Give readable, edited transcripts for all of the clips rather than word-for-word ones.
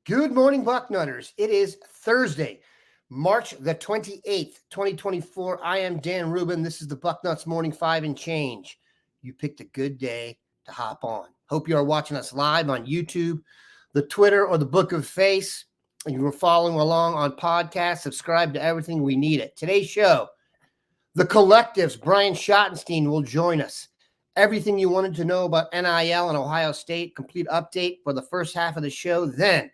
Good morning, Bucknutters. It is Thursday, March the 28th, 2024. I am Dan Rubin. This is the Bucknuts Morning 5 and change. You picked a good day to hop on. Hope you are watching us live on YouTube, the Twitter, or the Book of Face. And you were following along on podcast. Subscribe to everything we need it. Today's show, the Collective's Brian Schottenstein will join us. Everything you wanted to know about NIL and Ohio State, complete update for the first half of the show. Then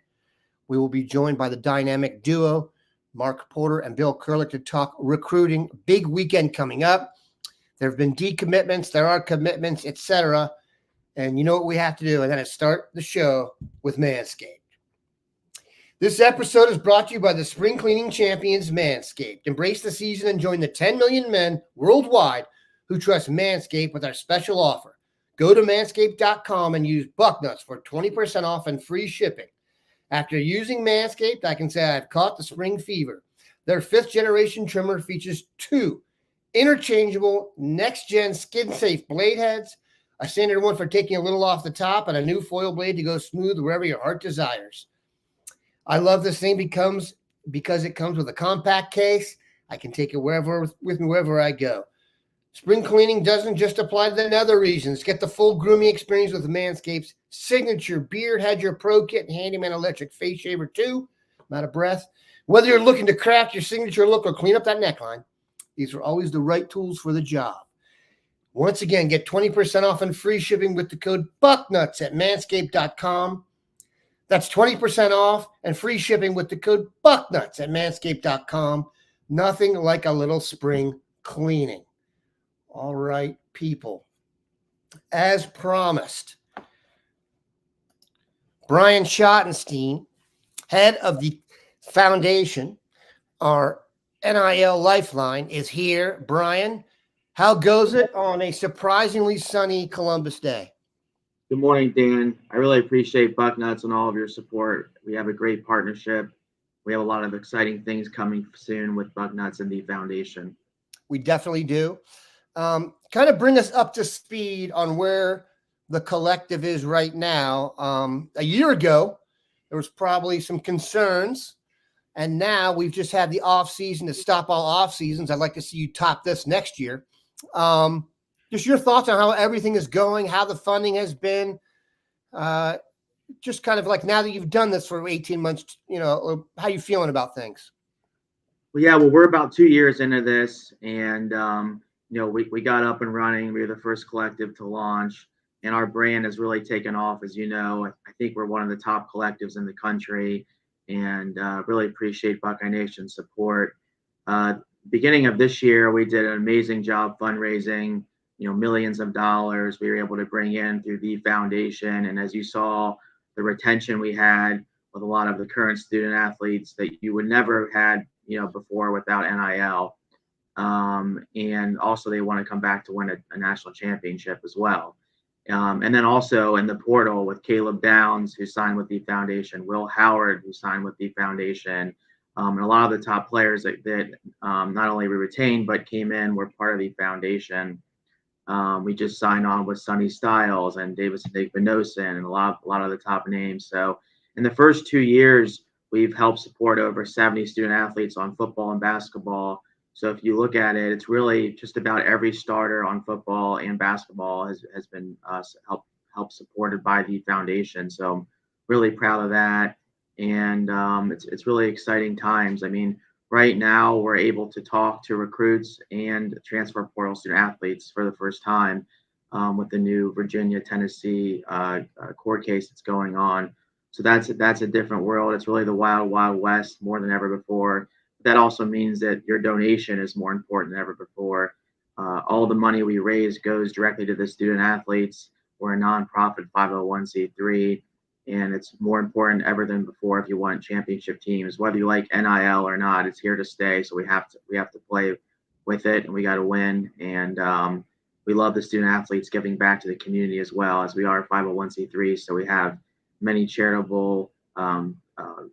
we will be joined by the dynamic duo, Mark Porter and Bill Kurelic, to talk recruiting. Big weekend coming up. There have been decommitments, there are commitments, etc. And you know what we have to do? And then I start the show with Manscaped. This episode is brought to you by the spring cleaning champions, Manscaped. Embrace the season and join the 10 million men worldwide who trust Manscaped with our special offer. Go to manscaped.com and use Bucknuts for 20% off and free shipping. After using Manscaped, I can say I've caught the spring fever. Their 5th generation trimmer features 2 interchangeable next-gen skin-safe blade heads, a standard one for taking a little off the top, and a new foil blade to go smooth wherever your heart desires. I love this thing because it comes with a compact case. I can take it wherever with me wherever I go. Spring cleaning doesn't just apply to the nether regions. Get the full grooming experience with Manscaped's signature Beard Hedger Pro Kit and Handyman Electric Face Shaver 2. I'm out of breath. Whether you're looking to craft your signature look or clean up that neckline, these are always the right tools for the job. Once again, get 20% off and free shipping with the code BUCKNUTS at manscaped.com. That's 20% off and free shipping with the code BUCKNUTS at manscaped.com. Nothing like a little spring cleaning. All right, people. As promised, Brian Schottenstein, head of the foundation, our NIL Lifeline, is here. Brian, how goes it on a surprisingly sunny Columbus day? Good morning, Dan. I really appreciate Bucknuts and all of your support. We have a great partnership. We have a lot of exciting things coming soon with Bucknuts and the foundation. We definitely do. Kind of bring us up to speed on where the collective is right now. A year ago, there was probably some concerns, and now we've just had the off season to stop all off seasons. I'd like to see you top this next year. Just your thoughts on how everything is going, how the funding has been, just kind of like now that you've done this for 18 months, how you feeling about things? Well, we're about 2 years into this, and we got up and running. We were the first collective to launch, and our brand has really taken off. As you know, I think we're one of the top collectives in the country, and really appreciate Buckeye Nation's support. Beginning of this year, we did an amazing job fundraising, millions of dollars we were able to bring in through the foundation. And as you saw, the retention we had with a lot of the current student athletes that you would never have had, before without NIL. And also they want to come back to win a national championship as well. And then also in the portal with Caleb Downs, who signed with the foundation, Will Howard, who signed with the foundation, and a lot of the top players that not only we retained, but came in, were part of the foundation. We just signed on with Sonny Styles and Davis Venosin and a lot of the top names. So in the first 2 years, we've helped support over 70 student athletes on football and basketball. So if you look at it, it's really just about every starter on football and basketball has been helped supported by the foundation. So I'm really proud of that. And it's really exciting times. I mean, right now we're able to talk to recruits and transfer portal student athletes for the first time with the new Virginia, Tennessee court case that's going on. So that's a different world. It's really the wild, wild west more than ever before. That also means that your donation is more important than ever before. All the money we raise goes directly to the student athletes. We're a nonprofit 501c3, and it's more important ever than before if you want championship teams. Whether you like NIL or not, it's here to stay. So we have to play with it, and we got to win. And we love the student athletes giving back to the community as well, as we are 501c3. So we have many charitable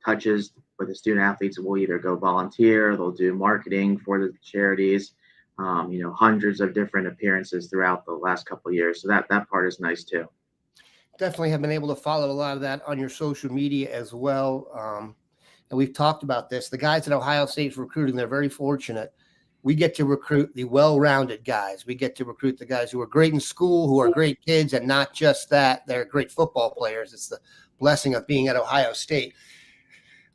touches for the student athletes. Will either go volunteer, they'll do marketing for the charities, hundreds of different appearances throughout the last couple of years. So that part is nice too. Definitely have been able to follow a lot of that on your social media as well. And we've talked about this. The guys at Ohio State's recruiting, they're very fortunate. We get to recruit the well-rounded guys. We get to recruit the guys who are great in school, who are great kids, and not just that, they're great football players. It's the blessing of being at Ohio State.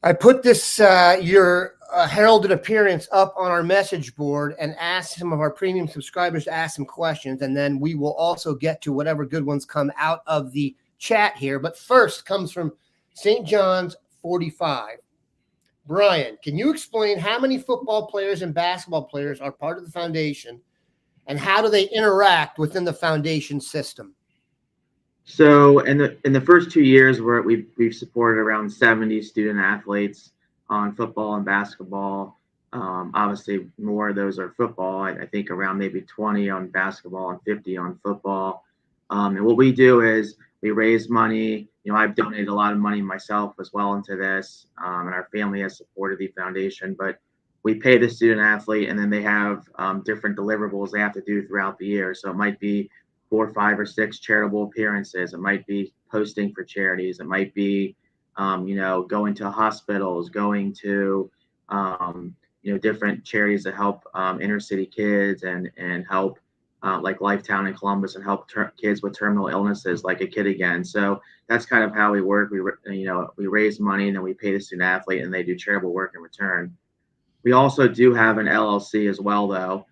I put this your heralded appearance up on our message board and asked some of our premium subscribers to ask some questions, and then we will also get to whatever good ones come out of the chat here. But first comes from St. John's 45. Brian, can you explain how many football players and basketball players are part of the foundation, and how do they interact within the foundation system? So in the first 2 years, we've supported around 70 student athletes on football and basketball. Obviously, more of those are football. I think around maybe 20 on basketball and 50 on football. And what we do is we raise money. I've donated a lot of money myself as well into this, and our family has supported the foundation. But we pay the student athlete, and then they have different deliverables they have to do throughout the year. So it might be 4, 5, or 6 charitable appearances. It might be posting for charities. It might be, going to hospitals, going to, different charities that help inner city kids and help like Lifetown in Columbus and help kids with terminal illnesses like a kid again. So that's kind of how we work. We raise money and then we pay the student athlete and they do charitable work in return. We also do have an LLC as well, though,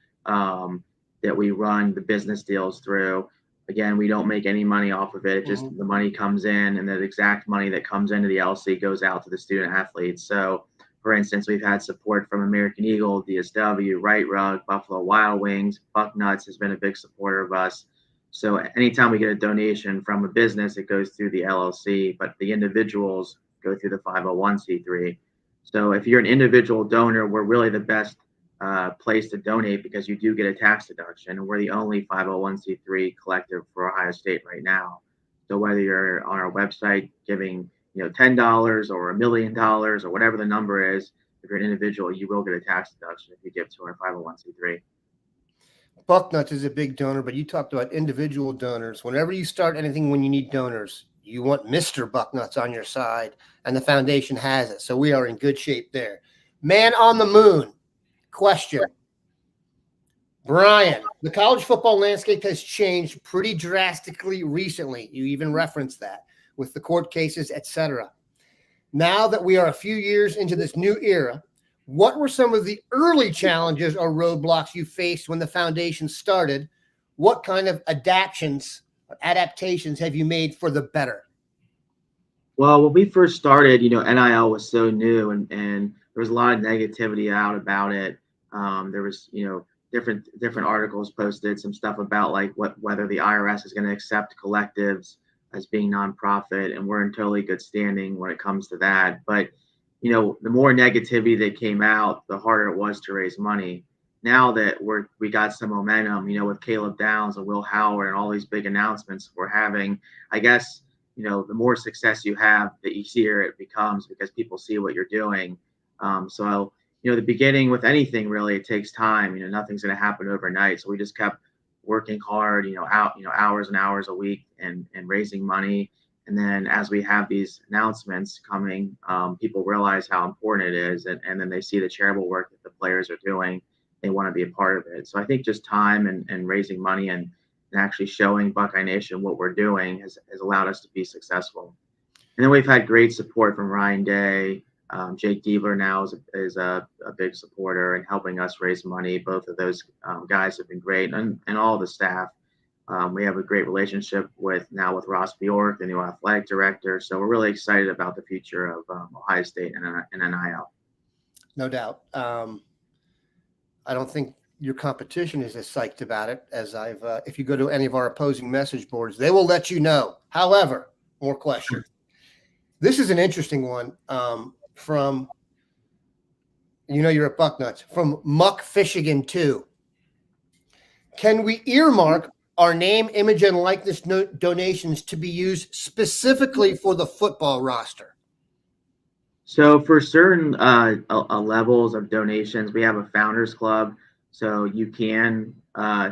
that we run the business deals through. Again, we don't make any money off of it. Just the money comes in, and the exact money that comes into the LLC goes out to the student athletes. So, for instance, we've had support from American Eagle, DSW, Right Rug, Buffalo Wild Wings. Bucknuts has been a big supporter of us. So anytime we get a donation from a business, it goes through the LLC, but the individuals go through the 501c3. So if you're an individual donor, we're really the best place to donate because you do get a tax deduction. And we're the only 501c3 collective for Ohio State right now. So whether you're on our website giving $10 or $1 million or whatever the number is, if you're an individual, you will get a tax deduction if you give to our 501c3. Bucknuts is a big donor, but you talked about individual donors. Whenever you start anything, when you need donors, you want Mr. Bucknuts on your side, and the foundation has it. So we are in good shape there. Man on the Moon. Question. Brian, the college football landscape has changed pretty drastically recently. You even referenced that with the court cases, etc. Now that we are a few years into this new era, what were some of the early challenges or roadblocks you faced when the foundation started? What kind of adaptations have you made for the better? Well, when we first started, NIL was so new and there was a lot of negativity out about it. There was, different articles posted, some stuff about like whether the IRS is going to accept collectives as being nonprofit, and we're in totally good standing when it comes to that. But, the more negativity that came out, the harder it was to raise money. Now that we got some momentum, with Caleb Downs and Will Howard and all these big announcements we're having, I guess, the more success you have, the easier it becomes because people see what you're doing. So, the beginning with anything really, it takes time. Nothing's going to happen overnight. So we just kept working hard, hours and hours a week and raising money. And then as we have these announcements coming, people realize how important it is. And then they see the charitable work that the players are doing. They want to be a part of it. So I think just time and raising money and actually showing Buckeye Nation what we're doing has allowed us to be successful. And then we've had great support from Ryan Day. Jake Diebler now is a big supporter and helping us raise money. Both of those guys have been great, and all the staff. We have a great relationship with Ross Bjork, the new athletic director. So we're really excited about the future of Ohio State and NIL. No doubt. I don't think your competition is as psyched about it as if you go to any of our opposing message boards, they will let you know. However, more questions. This is an interesting one from, you're at Bucknuts, from Muck Fishigan 2. Can we earmark our name, image, and likeness donations to be used specifically for the football roster? So for certain levels of donations, we have a founders club. So you can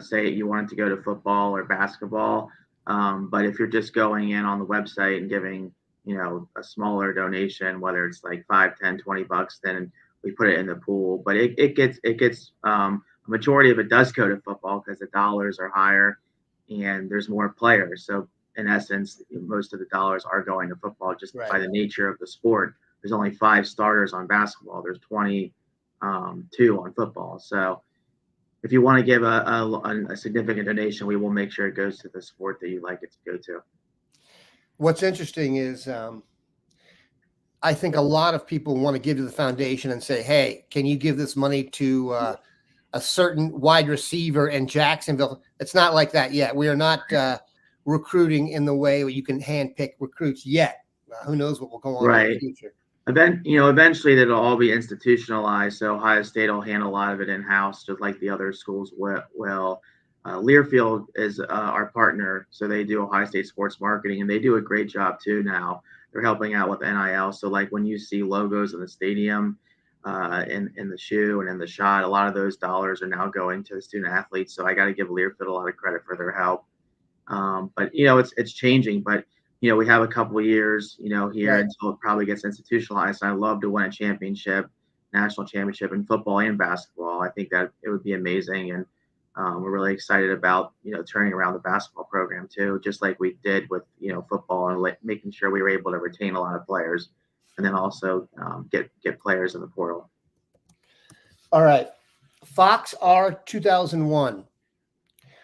say you want it to go to football or basketball. But if you're just going in on the website and giving, a smaller donation, whether it's like 5, 10, $20, then we put it in the pool. But a majority of it does go to football because the dollars are higher and there's more players. So in essence, most of the dollars are going to football just by Right. the nature of the sport. There's only 5 starters on basketball. There's 22 on football. So if you want to give a significant donation, we will make sure it goes to the sport that you like it to go to. What's interesting is I think a lot of people want to give to the foundation and say, hey, can you give this money to a certain wide receiver in Jacksonville? It's not like that yet. We are not recruiting in the way where you can handpick recruits yet. Who knows what will go on in the Right. future. Eventually that'll all be institutionalized. So Ohio State will handle a lot of it in house, just like the other schools will. Learfield is our partner, so they do Ohio State sports marketing, and they do a great job too. Now they're helping out with NIL. So like when you see logos in the stadium, in the shoe and in the shot, a lot of those dollars are now going to the student athletes. So I got to give Learfield a lot of credit for their help. But it's changing. But we have a couple of years, here Right. until it probably gets institutionalized. And I love to win a championship, national championship in football and basketball. I think that it would be amazing, and we're really excited about turning around the basketball program too, just like we did with football, and making sure we were able to retain a lot of players, and then also get players in the portal. All right. Fox R 2001.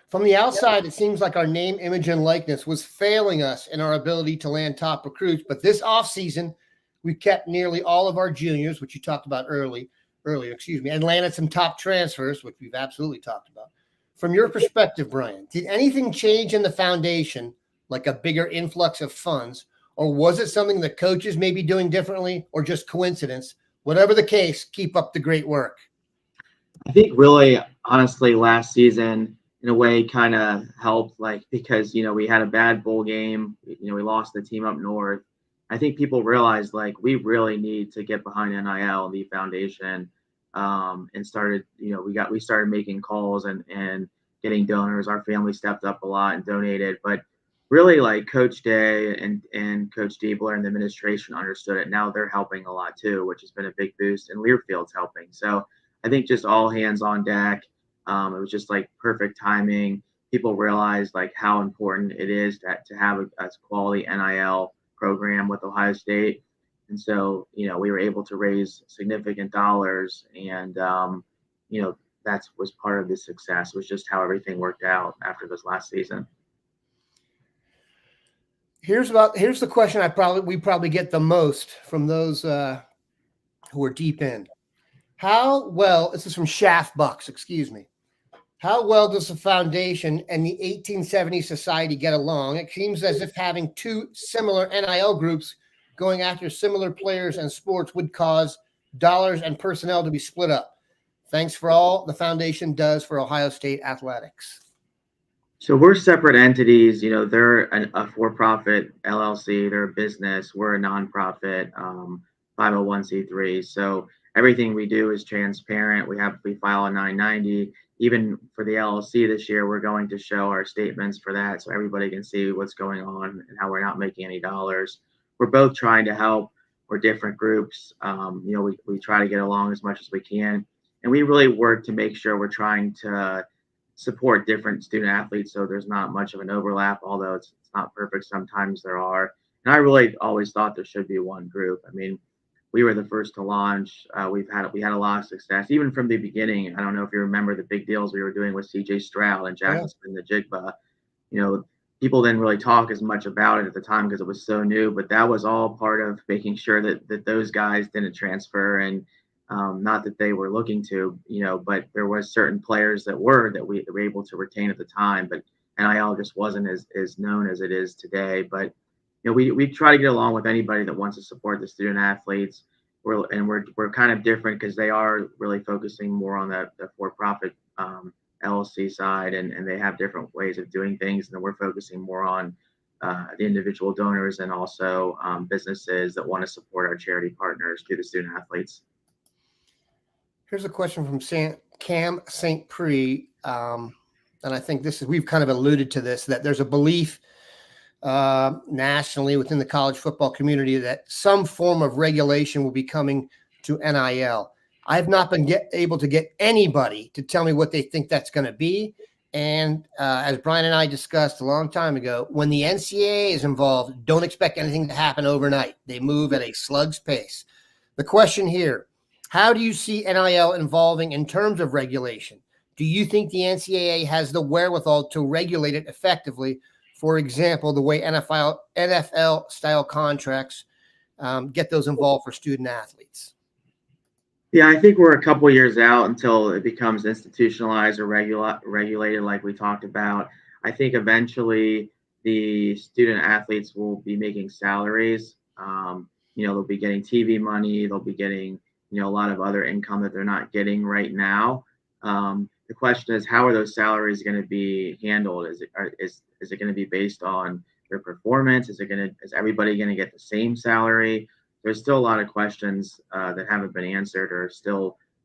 From the outside, it seems like our name, image, and likeness was failing us in our ability to land top recruits. But this offseason, we kept nearly all of our juniors, which you talked about earlier, and landed some top transfers, which we've absolutely talked about. From your perspective, Brian, did anything change in the foundation, like a bigger influx of funds, or was it something the coaches may be doing differently, or just coincidence? Whatever the case, keep up the great work. I think really, honestly, last season in a way kind of helped, like because we had a bad bowl game. We lost the team up north. I think people realized like we really need to get behind NIL and the foundation, and started. We started making calls and getting donors. Our family stepped up a lot and donated, but really like Coach Day and Coach Diebler and the administration understood it. Now they're helping a lot too, which has been a big boost, and Learfield's helping. So I think just all hands on deck. It was just like perfect timing. People realized like how important it is to have a quality NIL program with Ohio State, and so we were able to raise significant dollars, and that was part of the success. Was just how everything worked out after this last season. Here's the question we probably get the most from those who are deep in. How well, this is from Shaft Bucks, excuse me. How well does the foundation and the 1870 Society get along? It seems as if having two similar NIL groups going after similar players and sports would cause dollars and personnel to be split up. Thanks for all the foundation does for Ohio State athletics. So we're separate entities. They're a for-profit LLC. They're a business. We're a nonprofit 501c3. So everything we do is transparent. We file a 990. Even for the LLC this year, we're going to show our statements for that, so everybody can see what's going on and how we're not making any dollars. We're both trying to help. We're different groups. We try to get along as much as we can, and we really work to make sure we're trying to support different student athletes, so there's not much of an overlap, although it's not perfect. Sometimes there are. And I really always thought there should be one group. I mean, we were the first to launch. We had a lot of success, even from the beginning. I don't know if you remember the big deals we were doing with CJ Stroud and Jackson and the Jigba. People didn't really talk as much about it at the time because it was so new, but that was all part of making sure that those guys didn't transfer, and not that they were looking to, but there was certain players that we were able to retain at the time, but NIL just wasn't as known as it is today. But we try to get along with anybody that wants to support the student athletes. We're kind of different because they are really focusing more on the for-profit LLC side, and they have different ways of doing things, and then we're focusing more on the individual donors and also businesses that want to support our charity partners through the student athletes. Here's a question from Cam St. Pre. and I think we've kind of alluded to this, that there's a belief nationally within the college football community that some form of regulation will be coming to NIL. I've not been able to get anybody to tell me what they think that's going to be. And as Brian and I discussed a long time ago, when the NCAA is involved, don't expect anything to happen overnight. They move at a slug's pace. The question here, how do you see NIL involving in terms of regulation? Do you think the NCAA has the wherewithal to regulate it effectively? For example, the way NFL style contracts get those involved for student athletes. Yeah, I think we're a couple years out until it becomes institutionalized or regulated, like we talked about. I think eventually the student athletes will be making salaries. They'll be getting TV money. They'll be getting, a lot of other income that they're not getting right now. The question is, how are those salaries going to be handled? Is it going to be based on their performance? Is everybody going to get the same salary? There's still a lot of questions that haven't been answered or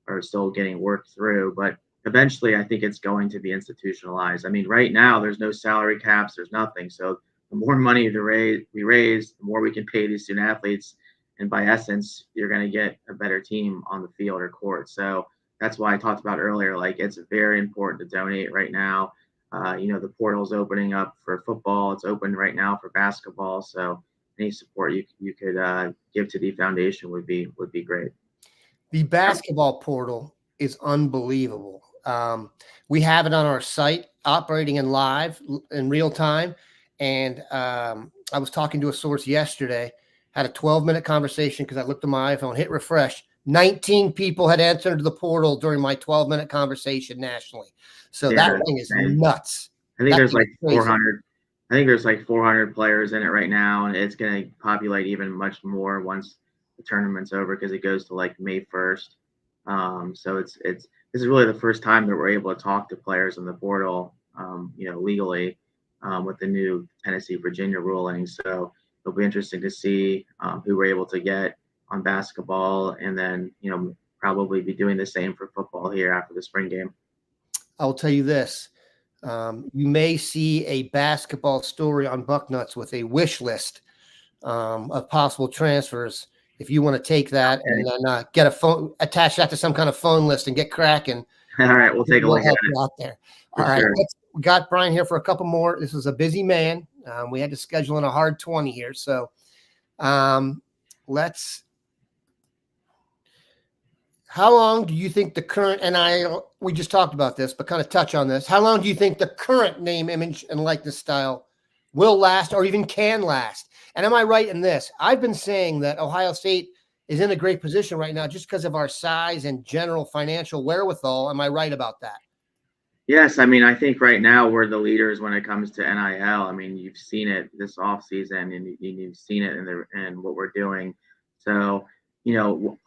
are still getting worked through. But eventually, I think it's going to be institutionalized. I mean, right now, there's no salary caps. There's nothing. So the more money we raise, the more we can pay these student athletes. And by essence, you're going to get a better team on the field or court. So that's why I talked about earlier, like it's very important to donate right now. The portal's opening up for football. It's open right now for basketball. So any support you could give to the foundation would be great. The basketball portal is unbelievable. We have it on our site, operating in live in real time. And I was talking to a source yesterday, had a 12-minute conversation because I looked at my iPhone, hit refresh. 19 people had entered the portal during my 12-minute conversation nationally. So that thing is nuts. I think there's like 400. I think there's like 400 players in it right now, and it's going to populate even much more once the tournament's over because it goes to like May 1st. So this is really the first time that we're able to talk to players in the portal, legally with the new Tennessee Virginia ruling. So it'll be interesting to see who we're able to get on basketball, and then probably be doing the same for football here after the spring game. I'll tell you this. You may see a basketball story on Bucknuts with a wish list of possible transfers. If you want to take that and then get a phone, attach that to some kind of phone list and get cracking. All right, we'll take a look at it. Out there. All right, we got Brian here for a couple more. This is a busy man. We had to schedule in a hard 20 here. So how long do you think the current NIL, we just talked about this, but kind of touch on this. How long do you think the current name, image, and likeness style will last or even can last? And am I right in this? I've been saying that Ohio State is in a great position right now just because of our size and general financial wherewithal. Am I right about that? Yes. I mean, I think right now we're the leaders when it comes to NIL. I mean, you've seen it this offseason and you've seen it in what we're doing. So,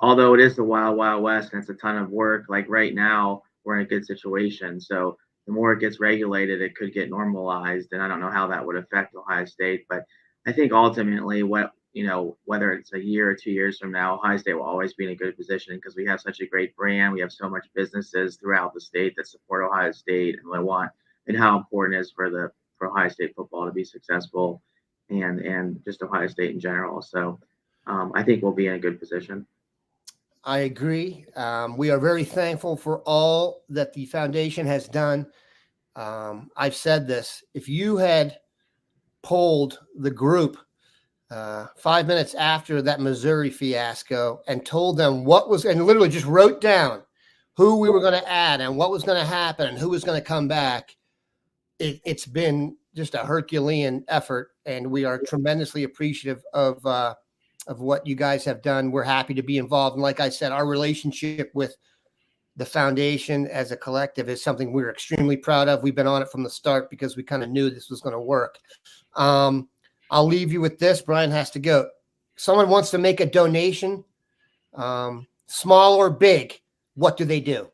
although it is the wild, wild west and it's a ton of work, like right now we're in a good situation. So the more it gets regulated, it could get normalized. And I don't know how that would affect Ohio State, but I think ultimately whether it's a year or 2 years from now, Ohio State will always be in a good position because we have such a great brand. We have so much businesses throughout the state that support Ohio State and how important it is for Ohio State football to be successful and just Ohio State in general. So I think we'll be in a good position. I agree. We are very thankful for all that the foundation has done. I've said this. If you had polled the group 5 minutes after that Missouri fiasco and told them and literally just wrote down who we were going to add and what was going to happen and who was going to come back, it's been just a Herculean effort, and we are tremendously appreciative of what you guys have done. We're happy to be involved. And like I said, our relationship with the foundation as a collective is something we're extremely proud of. We've been on it from the start because we kind of knew this was going to work. I'll leave you with this. Brian has to go. Someone wants to make a donation, small or big. What do they do?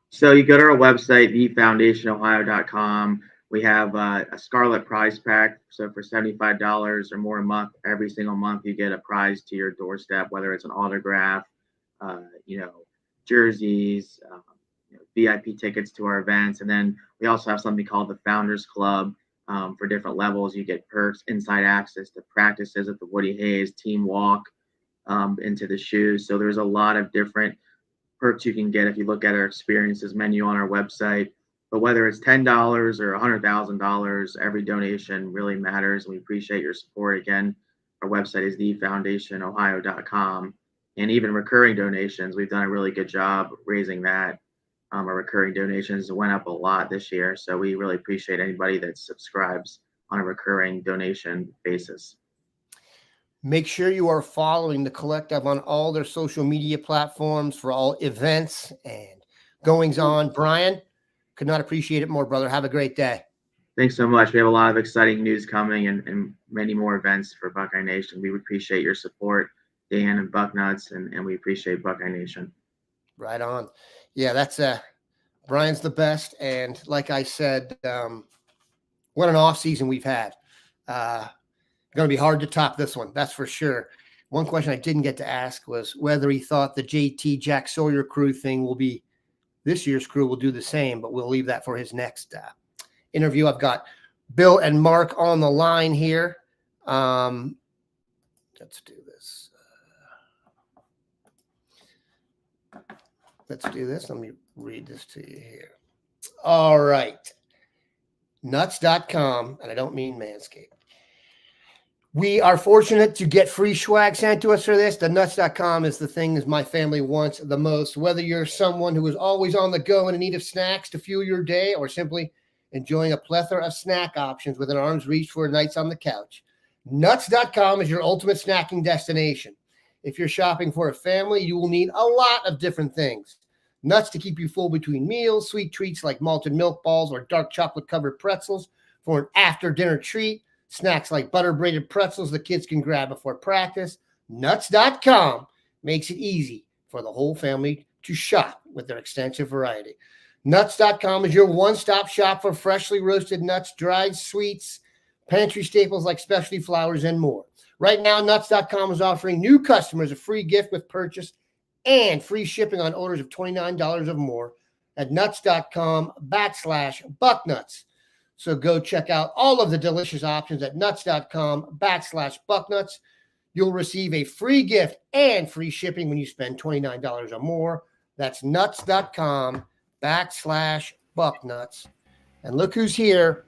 So you go to our website, thefoundationohio.com. We have a Scarlet prize pack. So for $75 or more a month, every single month, you get a prize to your doorstep, whether it's an autograph, jerseys, VIP tickets to our events. And then we also have something called the Founders Club. For different levels, you get perks, inside access to practices at the Woody Hayes, team walk into the shoes. So there's a lot of different perks you can get if you look at our experiences menu on our website. But whether it's $10 or $100,000, every donation really matters. We appreciate your support. Again, our website is thefoundationohio.com. And even recurring donations, we've done a really good job raising that. Our recurring donations went up a lot this year. So we really appreciate anybody that subscribes on a recurring donation basis. Make sure you are following the collective on all their social media platforms for all events and goings on. Brian, could not appreciate it more, brother. Have a great day. Thanks so much. We have a lot of exciting news coming and many more events for Buckeye Nation. We appreciate your support, Dan and Bucknuts, and we appreciate Buckeye Nation. Right on. Yeah, that's Brian's the best. And like I said, what an off season we've had. Going to be hard to top this one. That's for sure. One question I didn't get to ask was whether he thought the JT Jack Sawyer crew thing will be this year's crew will do the same, but we'll leave that for his next interview. I've got Bill and Mark on the line here. Let's do this. Let's do this. Let me read this to you here. All right. Nuts.com, and I don't mean Manscaped. We are fortunate to get free swag sent to us for this. The nuts.com is the thing my family wants the most. Whether you're someone who is always on the go and in need of snacks to fuel your day or simply enjoying a plethora of snack options within arm's reach for nights on the couch, nuts.com is your ultimate snacking destination. If you're shopping for a family, you will need a lot of different things. Nuts to keep you full between meals, sweet treats like malted milk balls or dark chocolate-covered pretzels for an after-dinner treat, snacks like butter-braided pretzels the kids can grab before practice. Nuts.com makes it easy for the whole family to shop with their extensive variety. Nuts.com is your one-stop shop for freshly roasted nuts, dried sweets, pantry staples like specialty flours, and more. Right now, Nuts.com is offering new customers a free gift with purchase and free shipping on orders of $29 or more at Nuts.com/Bucknuts. So go check out all of the delicious options at Nuts.com/Bucknuts. You'll receive a free gift and free shipping when you spend $29 or more. That's Nuts.com/Bucknuts. And look who's here.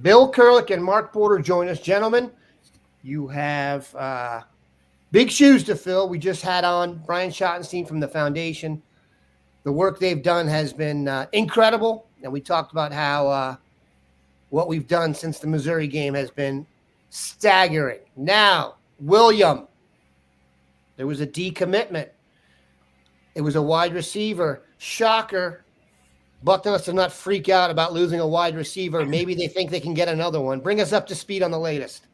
Bill Kurelic and Mark Porter join us. Gentlemen, you have big shoes to fill. We just had on Brian Schottenstein from the foundation. The work they've done has been incredible. And we talked about how what we've done since the Missouri game has been staggering. Now, William, there was a decommitment. It was a wide receiver. Shocker. Bucknuts do not freak out about losing a wide receiver. Maybe they think they can get another one. Bring us up to speed on the latest.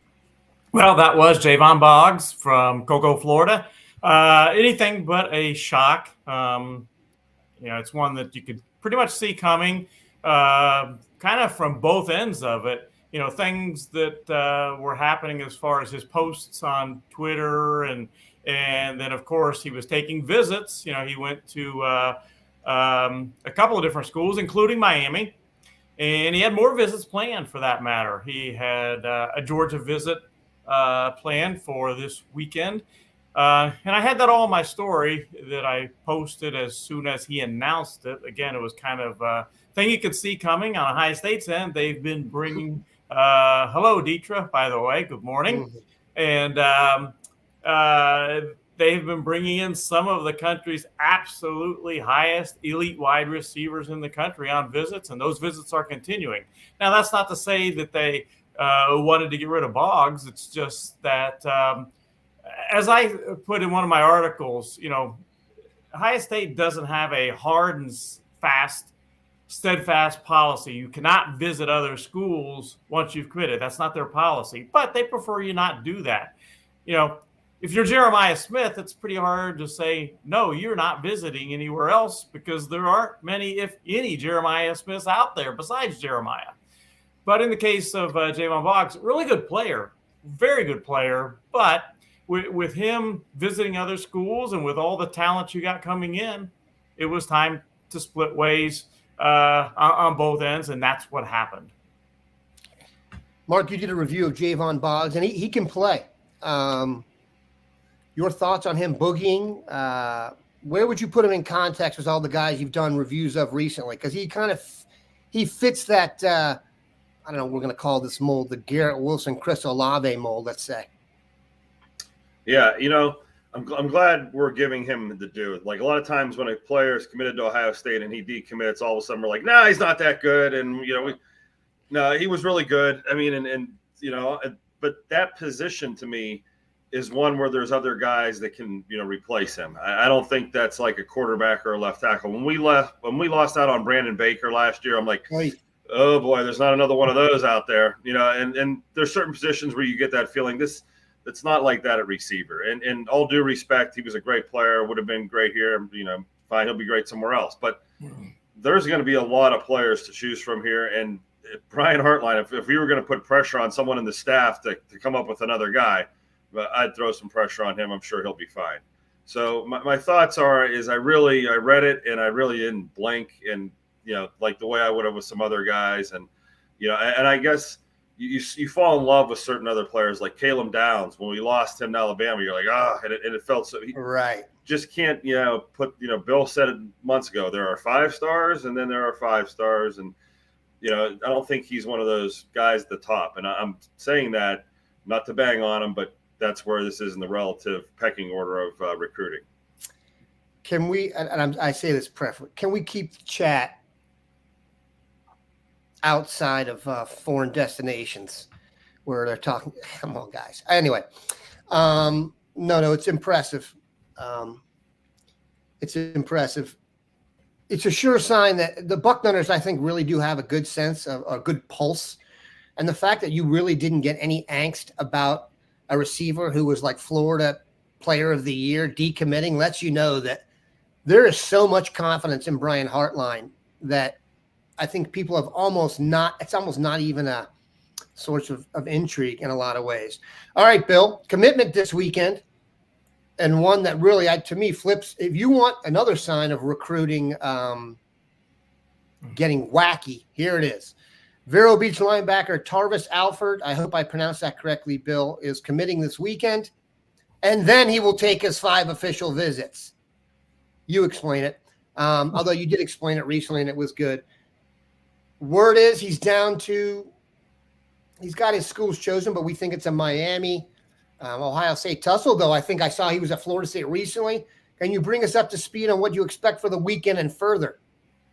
Well, that was Javon Boggs from Cocoa, Florida. Anything but a shock. It's one that you could pretty much see coming, kind of from both ends of it. Things that were happening as far as his posts on Twitter, and then of course he was taking visits. He went to a couple of different schools, including Miami, and he had more visits planned for that matter. He had a Georgia visit planned for this weekend. And I had that all in my story that I posted as soon as he announced it. Again, it was kind of a thing you could see coming on Ohio State's end. They've been bringing hello, Deetra, by the way. Good morning. And they've been bringing in some of the country's absolutely highest elite wide receivers in the country on visits, and those visits are continuing. Now, that's not to say that they wanted to get rid of Boggs. It's just that, as I put in one of my articles, Ohio State doesn't have a hard and fast, steadfast policy. You cannot visit other schools once you've committed. That's not their policy, but they prefer you not do that. If you're Jeremiah Smith, it's pretty hard to say, no, you're not visiting anywhere else, because there aren't many, if any, Jeremiah Smiths out there besides Jeremiah. But in the case of Javon Boggs, really good player, very good player. But with him visiting other schools and with all the talent you got coming in, it was time to split ways on both ends, and that's what happened. Mark, you did a review of Javon Boggs, and he can play. Your thoughts on him boogieing? Where would you put him in context with all the guys you've done reviews of recently? Because he fits that, I don't know, we're going to call this mold the Garrett Wilson, Chris Olave mold, let's say. Yeah, I'm glad we're giving him the due. Like a lot of times when a player is committed to Ohio State and he decommits, all of a sudden we're like, nah, he's not that good. And, no, he was really good. I mean, but that position to me is one where there's other guys that can, replace him. I don't think that's like a quarterback or a left tackle. When we lost out on Brandon Baker last year, I'm like, oh boy, there's not another one of those out there, and there's certain positions where you get that feeling. It's not like that at receiver. And all due respect, he was a great player, would have been great here, fine, he'll be great somewhere else. But there's going to be a lot of players to choose from here. And Brian Hartline, if we were going to put pressure on someone in the staff to come up with another guy, I'd throw some pressure on him. I'm sure he'll be fine. So my thoughts I read it and I really didn't blink and, like the way I would have with some other guys. And, and I guess you fall in love with certain other players like Caleb Downs. When we lost him to Alabama, you're like, and it felt so right. Just can't, Bill said it months ago, there are 5 stars and then there are 5 stars. And, I don't think he's one of those guys at the top. And I'm saying that not to bang on him, but that's where this is in the relative pecking order of recruiting. Can we, and I say this preferably, can we keep the chat outside of foreign destinations where they're talking? Come on, guys. Anyway, no, it's impressive. It's impressive. It's a sure sign that the Bucknutters, I think, really do have a good sense of a good pulse. And the fact that you really didn't get any angst about a receiver who was like Florida Player of the Year decommitting lets you know that there is so much confidence in Brian Hartline that I think people have it's almost not even a source of intrigue in a lot of ways. All right, Bill, commitment this weekend. And one that really, to me, flips. If you want another sign of recruiting getting wacky, here it is. Vero Beach linebacker Tarvis Alford, I hope I pronounced that correctly, Bill, is committing this weekend. And then he will take his 5 official visits. You explain it. Although you did explain it recently and it was good. Word is he's got his schools chosen, but we think it's a Miami, Ohio State tussle, though I think I saw he was at Florida State recently. Can you bring us up to speed on what you expect for the weekend and further?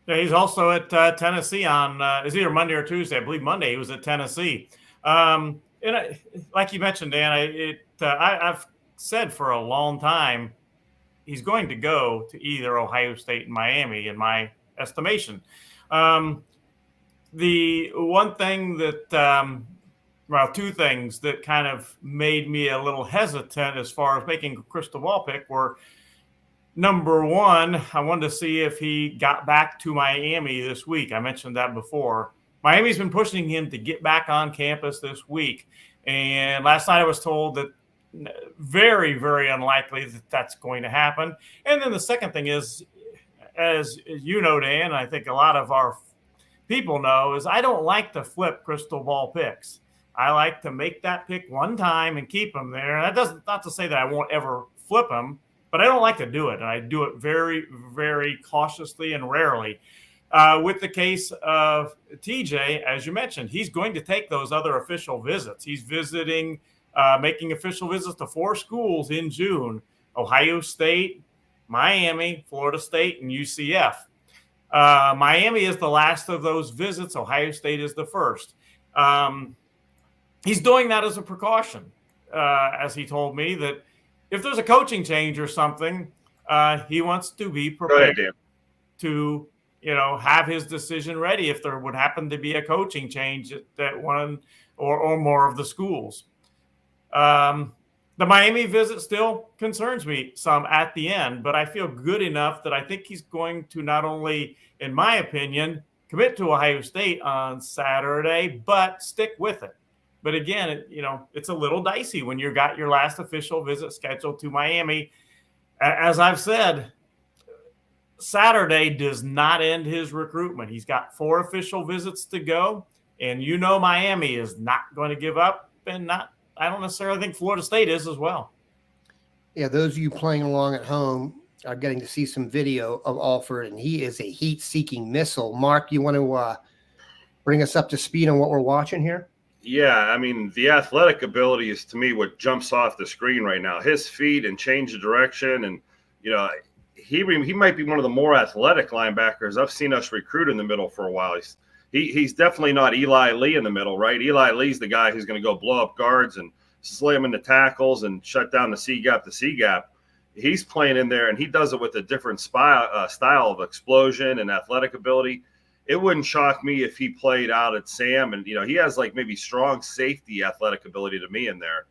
Yeah, he's also at Tennessee on it's either Monday or Tuesday. I believe Monday he was at Tennessee. Like you mentioned, Dan, I've said for a long time he's going to go to either Ohio State and Miami, in my estimation. The one thing that two things that kind of made me a little hesitant as far as making a crystal ball pick were, number one, I wanted to see if he got back to Miami this week. I mentioned that before. Miami's been pushing him to get back on campus this week. And last night I was told that very, very unlikely that that's going to happen. And then the second thing is, as you know, Dan, I think a lot of our people know, is I don't like to flip crystal ball picks. I like to make that pick one time and keep them there. That doesn't, not to say that I won't ever flip them, but I don't like to do it. And I do it very, very cautiously and rarely. With the case of TJ, as you mentioned, he's going to take those other official visits. He's visiting, making official visits to 4 schools in June: Ohio State, Miami, Florida State, and UCF. Miami is the last of those visits. Ohio State is the first. He's doing that as a precaution, as he told me, that if there's a coaching change or something, he wants to be prepared to, have his decision ready if there would happen to be a coaching change at one or more of the schools. The Miami visit still concerns me some at the end, but I feel good enough that I think he's going to not only, in my opinion, commit to Ohio State on Saturday, but stick with it. But again, it's a little dicey when you got your last official visit scheduled to Miami. As I've said, Saturday does not end his recruitment. He's got 4 official visits to go, and Miami is not going to give up, and I don't necessarily think Florida State is as well. Yeah, those of you playing along at home are getting to see some video of Alford, and he is a heat-seeking missile. Mark, you want to bring us up to speed on what we're watching here? Yeah, I mean, the athletic ability is, to me, what jumps off the screen right now. His feet and change of direction, and, he might be one of the more athletic linebackers I've seen us recruit in the middle for a while. He's definitely not Eli Lee in the middle, right? Eli Lee's the guy who's going to go blow up guards and slam into tackles and shut down the C gap. He's playing in there, and he does it with a different style of explosion and athletic ability. It wouldn't shock me if he played out at Sam, and he has like maybe strong safety athletic ability to me in there.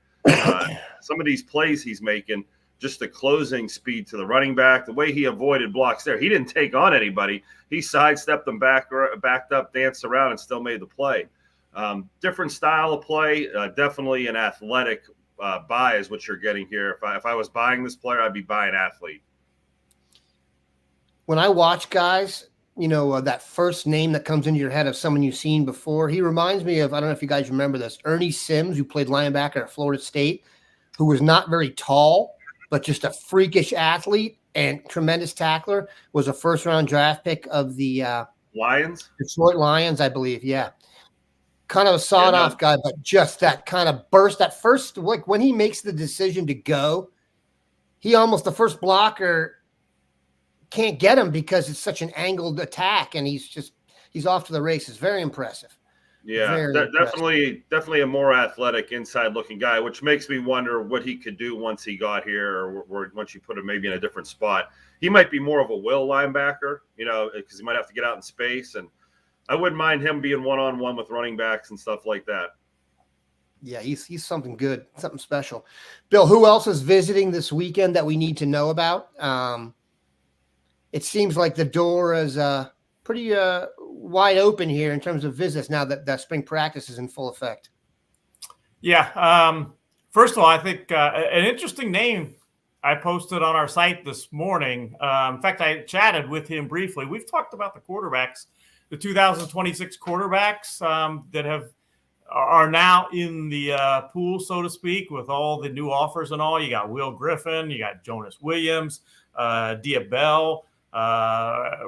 Some of these plays he's making, just the closing speed to the running back, the way he avoided blocks there. He didn't take on anybody. He sidestepped them backed up, danced around, and still made the play. Different style of play, definitely an athletic buy is what you're getting here. If I was buying this player, I'd be buying athlete. When I watch guys, that first name that comes into your head of someone you've seen before, he reminds me of, I don't know if you guys remember this, Ernie Sims, who played linebacker at Florida State, who was not very tall, but just a freakish athlete and tremendous tackler, was a first-round draft pick of the Lions? Detroit Lions, I believe, yeah. Kind of a sawed-off guy, but just that kind of burst, that first, like when he makes the decision to go, he almost, the first blocker can't get him because it's such an angled attack, and he's off to the races. Very impressive. Yeah, definitely a more athletic, inside-looking guy, which makes me wonder what he could do once he got here, or once you put him maybe in a different spot. He might be more of a will linebacker, because he might have to get out in space, and I wouldn't mind him being one-on-one with running backs and stuff like that. Yeah, he's something good, something special. Bill, who else is visiting this weekend that we need to know about? It seems like the door is pretty wide open here in terms of visits now that spring practice is in full effect. Yeah. First of all, I think an interesting name I posted on our site this morning. In fact, I chatted with him briefly. We've talked about the quarterbacks, the 2026 quarterbacks that are now in the pool, so to speak, with all the new offers and all. You got Will Griffin, you got Jonas Williams, Dia Bell,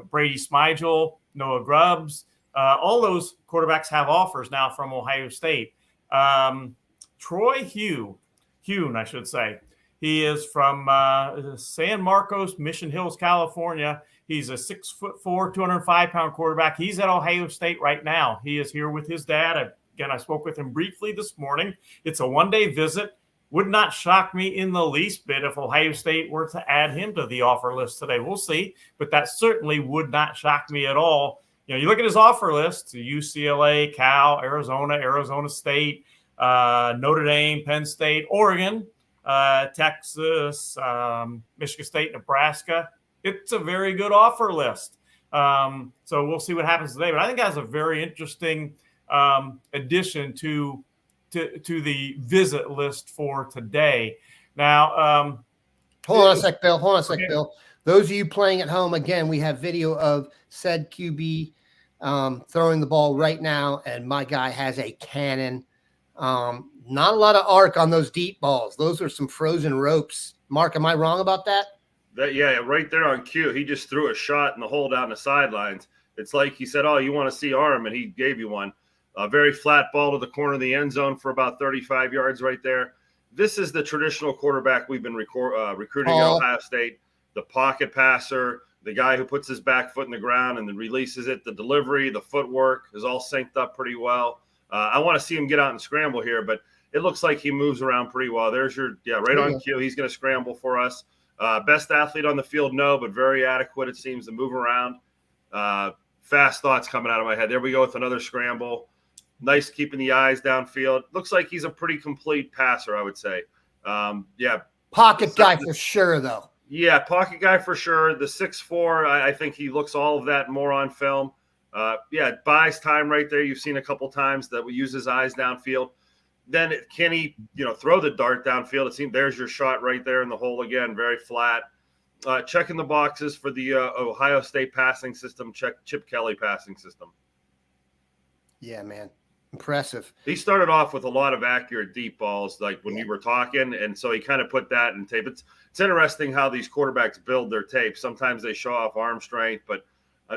Brady Smigel, Noah Grubbs. All those quarterbacks have offers now from Ohio State. Troy Hune, I should say. He is from San Marcos, Mission Hills, California. He's a 6'4", 205-pound quarterback. He's at Ohio State right now. He is here with his dad. Again, I spoke with him briefly this morning. It's a one-day visit. Would not shock me in the least bit if Ohio State were to add him to the offer list today. We'll see, but that certainly would not shock me at all. You look at his offer list: UCLA, Cal, Arizona State, Notre Dame, Penn State, Oregon, Texas, Michigan State, Nebraska. It's a very good offer list. So we'll see what happens today. But I think that's a very interesting addition to the visit list for today. Now, hold on a sec, Bill. Bill. Those of you playing at home, again, we have video of said QB throwing the ball right now, and my guy has a cannon. Not a lot of arc on those deep balls. Those are some frozen ropes. Mark, am I wrong about that? Yeah, right there on cue. He just threw a shot in the hole down the sidelines. It's like he said, "Oh, you want to see arm?" and he gave you one. A very flat ball to the corner of the end zone for about 35 yards right there. This is the traditional quarterback we've been recruiting at Ohio State. The pocket passer, the guy who puts his back foot in the ground and then releases it. The delivery, the footwork is all synced up pretty well. I want to see him get out and scramble here, but it looks like he moves around pretty well. There's right on cue. He's going to scramble for us. Best athlete on the field, no, but very adequate, it seems, to move around. Fast thoughts coming out of my head. There we go with another scramble. Nice keeping the eyes downfield. Looks like he's a pretty complete passer, I would say. Pocket guy for sure, though. Yeah, pocket guy for sure. The 6'4", I think he looks all of that more on film. Buys time right there. You've seen a couple times that we use his eyes downfield. Then can he, throw the dart downfield? It seems there's your shot right there in the hole again, very flat. checking the boxes for the Ohio State passing system, Chip Kelly passing system. Yeah, man. Impressive. He started off with a lot of accurate deep balls, like when you were talking, and so he kind of put that in tape. It's interesting how these quarterbacks build their tape. Sometimes they show off arm strength, but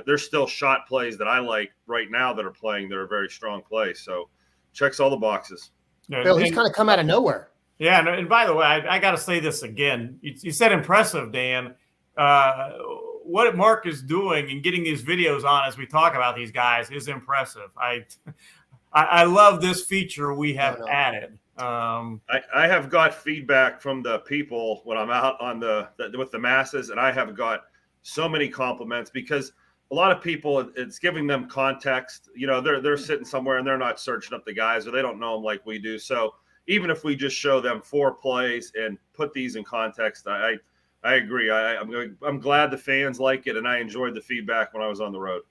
there's still shot plays that I like right now that are playing that are very strong plays. So checks all the boxes. Bill, he's kind of come out of nowhere. Yeah, and by the way, I got to say this again. You said impressive, Dan. What Mark is doing and getting these videos on as we talk about these guys is impressive. I love this feature we have added. I have got feedback from the people when I'm out on with the masses, and I have got so many compliments because a lot of people, it's giving them context. You know, they're sitting somewhere and they're not searching up the guys, or they don't know them like we do. So even if we just show them 4 plays and put these in context, I agree. I'm glad the fans like it, and I enjoyed the feedback when I was on the road.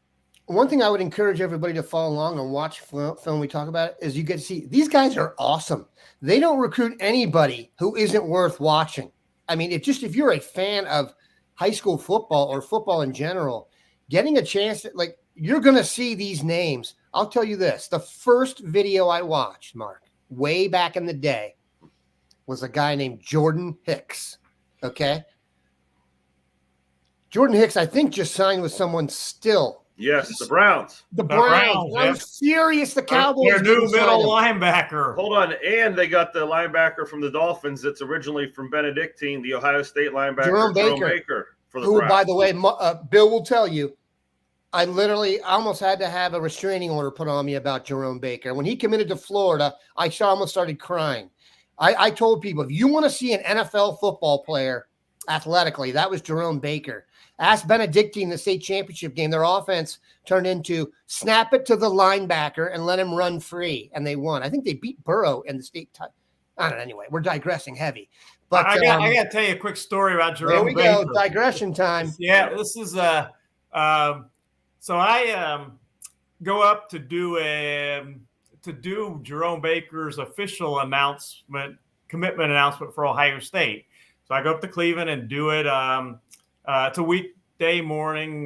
One thing I would encourage everybody to follow along and watch film we talk about it is you get to see these guys are awesome. They don't recruit anybody who isn't worth watching. I mean, if you're a fan of high school football or football in general, getting a chance to, like, you're going to see these names. I'll tell you this. The first video I watched, Mark, way back in the day was a guy named Jordan Hicks. Okay. Jordan Hicks, I think, just signed with someone still. Yes, the Browns. The Browns. I was furious the Cowboys. Their new middle linebacker. Hold on. And they got the linebacker from the Dolphins that's originally from Benedictine, the Ohio State linebacker, Jerome Baker for the Browns. By the way, Bill will tell you, I almost had to have a restraining order put on me about Jerome Baker. When he committed to Florida, I almost started crying. I told people, if you want to see an NFL football player athletically, that was Jerome Baker. Ask Benedictine in the state championship game. Their offense turned into snap it to the linebacker and let him run free, and they won. I think they beat Burrow in the state title. I don't know. Anyway, we're digressing heavy. But I got to tell you a quick story about Jerome Baker. There we go. Digression time. Yeah, this is so I go up to do Jerome Baker's official commitment announcement for Ohio State. So I go up to Cleveland and do it. It's a weekday morning,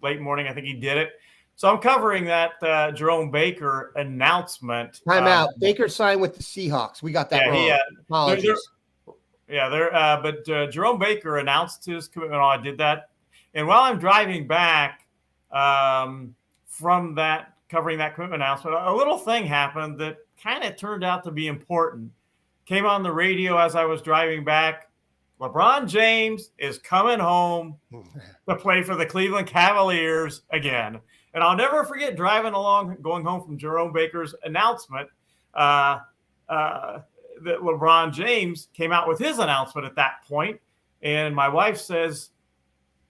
late morning. I think he did it. So I'm covering that Jerome Baker announcement. Time out. Baker signed with the Seahawks. We got that wrong. Apologies. But Jerome Baker announced his commitment. I did that. And while I'm driving back from that, covering that commitment announcement, a little thing happened that kind of turned out to be important. Came on the radio as I was driving back. LeBron James is coming home to play for the Cleveland Cavaliers again. And I'll never forget driving along, going home from Jerome Baker's announcement that LeBron James came out with his announcement at that point. And my wife says,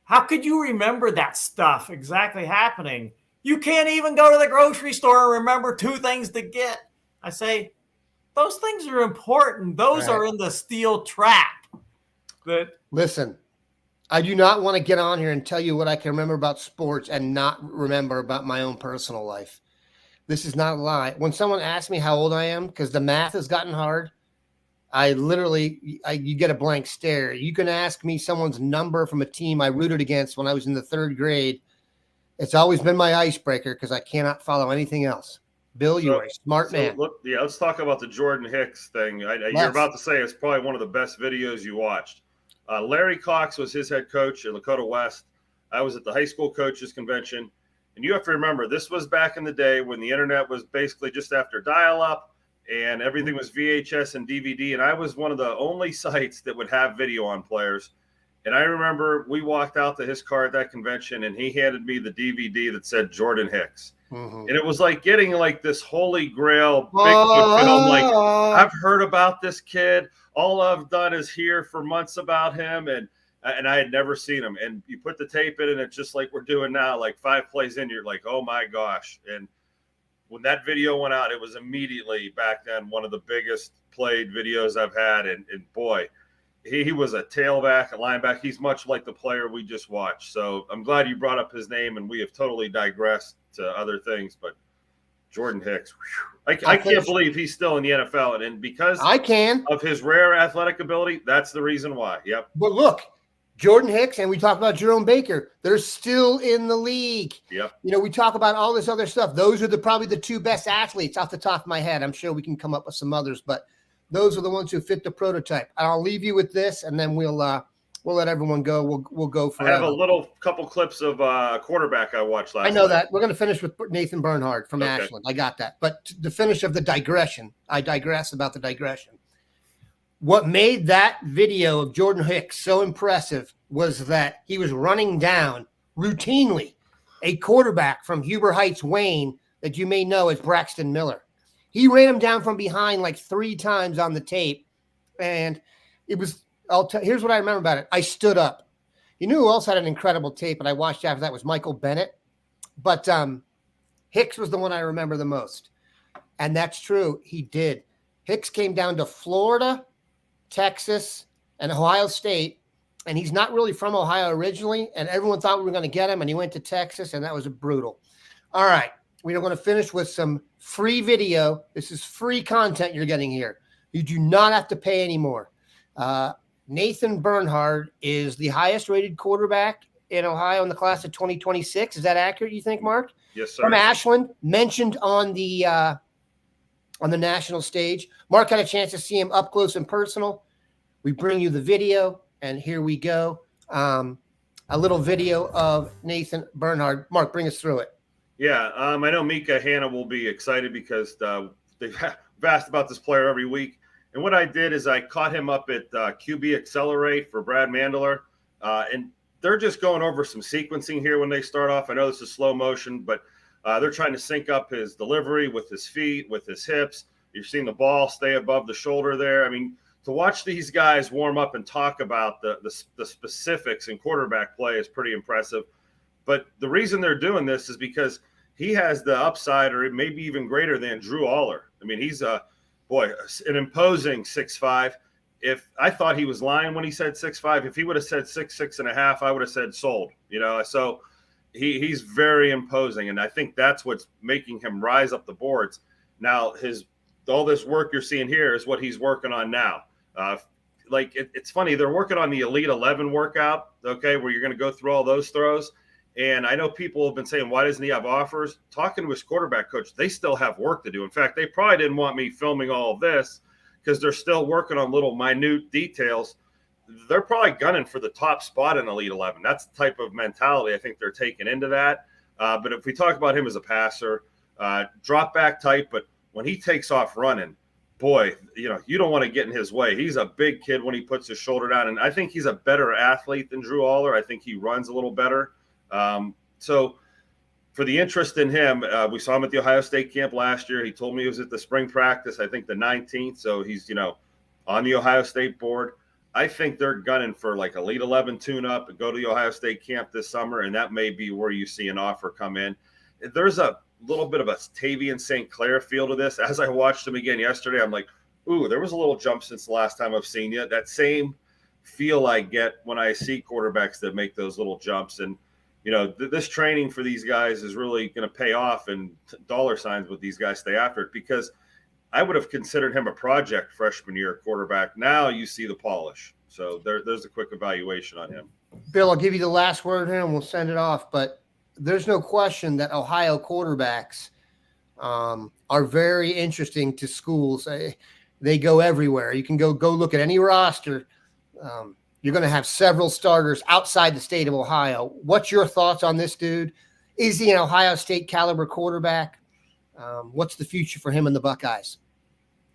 how could you remember that stuff exactly happening? You can't even go to the grocery store and remember 2 things to get. I say, those things are important. Those are in the steel trap. Listen, I do not want to get on here and tell you what I can remember about sports and not remember about my own personal life. This is not a lie. When someone asks me how old I am, because the math has gotten hard, you get a blank stare. You can ask me someone's number from a team I rooted against when I was in the 3rd grade. It's always been my icebreaker because I cannot follow anything else. Bill, you're a smart man. Let's talk about the Jordan Hicks thing. You're about to say it's probably one of the best videos you watched. Larry Cox was his head coach at Lakota West. I was at the high school coaches convention. And you have to remember, this was back in the day when the internet was basically just after dial-up and everything was VHS and DVD. And I was one of the only sites that would have video on players. And I remember we walked out to his car at that convention and he handed me the DVD that said Jordan Hicks. And it was like getting like this holy grail Bigfoot film. Like, I've heard about this kid. All I've done is hear for months about him, and I had never seen him. And you put the tape in, and it's just like we're doing now. Like 5 plays in, you're like, oh my gosh! And when that video went out, it was immediately back then one of the biggest played videos I've had. And boy, he was a tailback, a linebacker. He's much like the player we just watched. So I'm glad you brought up his name, and we have totally digressed to other things. But Jordan Hicks, I can't believe he's still in the NFL. And because I can of his rare athletic ability, that's the reason why. Yep. But look, Jordan Hicks, and we talk about Jerome Baker. They're still in the league. Yep. You know, we talk about all this other stuff. Those are probably the two best athletes off the top of my head. I'm sure we can come up with some others, but those are the ones who fit the prototype. I'll leave you with this, and then we'll let everyone go. We'll go for. I have a couple clips of a quarterback I watched last night. I know that. We're going to finish with Nathan Bernhard from Okay. Ashland. I got that. But the finish of the digression, I digress about the digression. What made that video of Jordan Hicks so impressive was that he was running down routinely a quarterback from Huber Heights, Wayne, that you may know as Braxton Miller. He ran him down from behind like 3 times on the tape. And it was, here's what I remember about it. I stood up. You knew who else had an incredible tape, and I watched after that was Michael Bennett. But Hicks was the one I remember the most. And that's true. He did. Hicks came down to Florida, Texas, and Ohio State, and he's not really from Ohio originally, and everyone thought we were going to get him, and he went to Texas, and that was brutal. All right, we're going to finish with some free video. This is free content you're getting here. You do not have to pay anymore. Nathan Bernhard is the highest-rated quarterback in Ohio in the class of 2026. Is that accurate, you think, Mark? Yes, sir. From Ashland, mentioned on the national stage. Mark had a chance to see him up close and personal. We bring you the video, and here we go. A little video of Nathan Bernhard. Mark, bring us through it. Yeah, I know Mika Hanna will be excited because they've asked about this player every week. And what I did is I caught him up at QB Accelerate for Brad Mandler. And they're just going over some sequencing here when they start off. I know this is slow motion, but they're trying to sync up his delivery with his feet, with his hips. You're seeing the ball stay above the shoulder there. I mean, to watch these guys warm up and talk about the specifics in quarterback play is pretty impressive. But the reason they're doing this is because he has the upside, or maybe even greater than Drew Aller. I mean, he's an imposing 6'5". If I thought he was lying when he said 6'5", if he would have said 6'6.5", I would have said sold. You know, so he's very imposing, and I think that's what's making him rise up the boards. Now, all this work you're seeing here is what he's working on now. It's funny, they're working on the Elite 11 workout, okay, where you're going to go through all those throws. And I know people have been saying, why doesn't he have offers? Talking to his quarterback coach, they still have work to do. In fact, they probably didn't want me filming all of this because they're still working on little minute details. They're probably gunning for the top spot in Elite 11. That's the type of mentality I think they're taking into that. But if we talk about him as a passer, drop back type, but when he takes off running, boy, you know, you don't want to get in his way. He's a big kid when he puts his shoulder down, and I think he's a better athlete than Drew Aller. I think he runs a little better. So for the interest in him, we saw him at the Ohio State camp last year. He told me he was at the spring practice, I think the 19th. So he's, on the Ohio State board. I think they're gunning for like Elite 11 tune-up and go to the Ohio State camp this summer, and that may be where you see an offer come in. There's a little bit of a Tavian St. Clair feel to this. As I watched him again yesterday, I'm like, ooh, there was a little jump since the last time I've seen you. That same feel I get when I see quarterbacks that make those little jumps. And, this training for these guys is really going to pay off, and dollar signs with these guys stay after it, because I would have considered him a project freshman year quarterback. Now you see the polish. So there's a quick evaluation on him. Bill, I'll give you the last word here and we'll send it off. But there's no question that Ohio quarterbacks are very interesting to schools. They go everywhere. You can go look at any roster. You're going to have several starters outside the state of Ohio. What's your thoughts on this dude? Is he an Ohio State caliber quarterback? What's the future for him and the Buckeyes?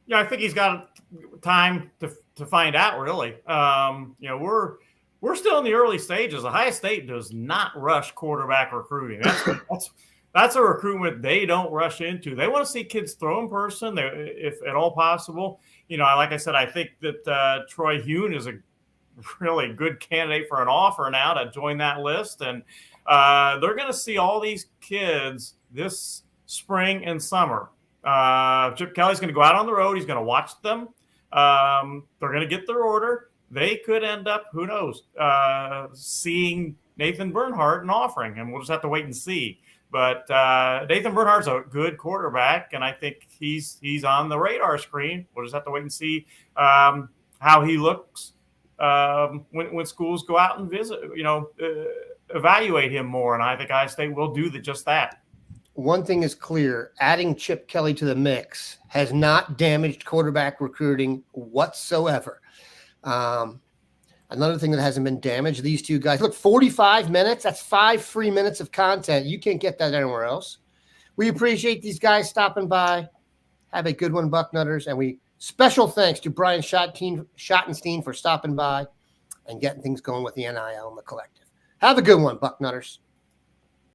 Yeah, I think he's got time to find out, really. We're still in the early stages. Ohio State does not rush quarterback recruiting. That's a recruitment they don't rush into. They want to see kids throw in person, if at all possible. Like I said, I think that Troy Hune is a really good candidate for an offer now to join that list. And they're going to see all these kids this spring and summer. Chip Kelly's going to go out on the road. He's going to watch them. They're going to get their order. They could end up, who knows, seeing Nathan Bernhard and offering, and we'll just have to wait and see. But Nathan Bernhard's a good quarterback, and I think he's on the radar screen. We'll just have to wait and see how he looks when schools go out and visit, evaluate him more. And I think Iowa State will do just that. One thing is clear: adding Chip Kelly to the mix has not damaged quarterback recruiting whatsoever. Another thing that hasn't been damaged, these two guys. Look, 45 minutes, that's 5 free minutes of content. You can't get that anywhere else. We appreciate these guys stopping by. Have a good one, Bucknutters. And special thanks to Brian Schottenstein for stopping by and getting things going with the NIL and the collective. Have a good one, Bucknutters.